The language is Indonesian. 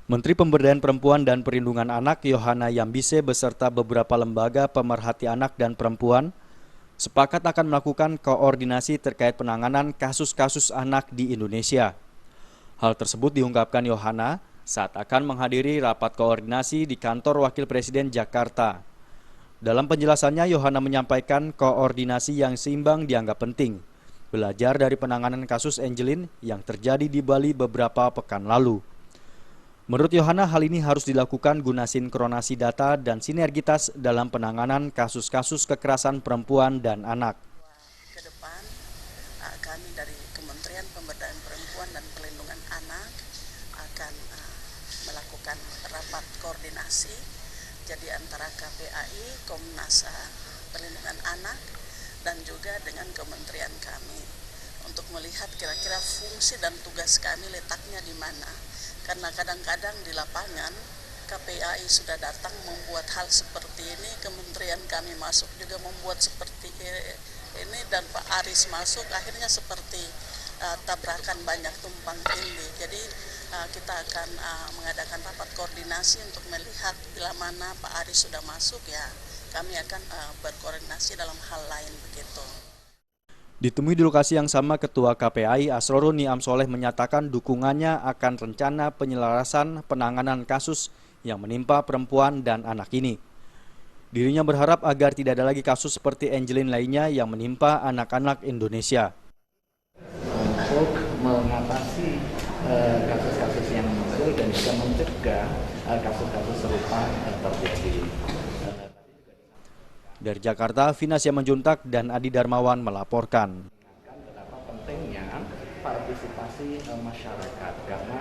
Menteri Pemberdayaan Perempuan dan Perlindungan Anak Yohana Yambise beserta beberapa lembaga pemerhati anak dan perempuan sepakat akan melakukan koordinasi terkait penanganan kasus-kasus anak di Indonesia. Hal tersebut diungkapkan Yohana saat akan menghadiri rapat koordinasi di kantor Wakil Presiden Jakarta. Dalam penjelasannya, Yohana menyampaikan koordinasi yang seimbang dianggap penting, belajar dari penanganan kasus Angelin yang terjadi di Bali beberapa pekan lalu. Menurut Yohana, hal ini harus dilakukan guna sinkronasi data dan sinergitas dalam penanganan kasus-kasus kekerasan perempuan dan anak. Ke depan, kami dari Kementerian Pemberdayaan Perempuan dan Perlindungan Anak akan melakukan rapat koordinasi jadi antara KPAI, Komnas Perlindungan Anak, dan juga dengan kementerian kami untuk melihat kira-kira fungsi dan tugas kami letaknya di mana. Karena kadang-kadang di lapangan KPAI sudah datang membuat hal seperti ini, kementerian kami masuk juga membuat seperti ini, dan Pak Aris masuk, akhirnya seperti tabrakan banyak tumpang tindih. Jadi kita akan mengadakan rapat koordinasi untuk melihat bila mana Pak Aris sudah masuk, ya kami akan berkoordinasi dalam hal lain begitu. Ditemui di lokasi yang sama, Ketua KPAI Asrorun Niam Soleh menyatakan dukungannya akan rencana penyelarasan penanganan kasus yang menimpa perempuan dan anak ini. Dirinya berharap agar tidak ada lagi kasus seperti Angelin lainnya yang menimpa anak-anak Indonesia. Untuk mengatasi kasus-kasus yang muncul dan juga mencegah kasus-kasus serupa terjadi. Dari Jakarta, Vina Siamanjuntak dan Adi Darmawan melaporkan. Betapa pentingnya partisipasi masyarakat karena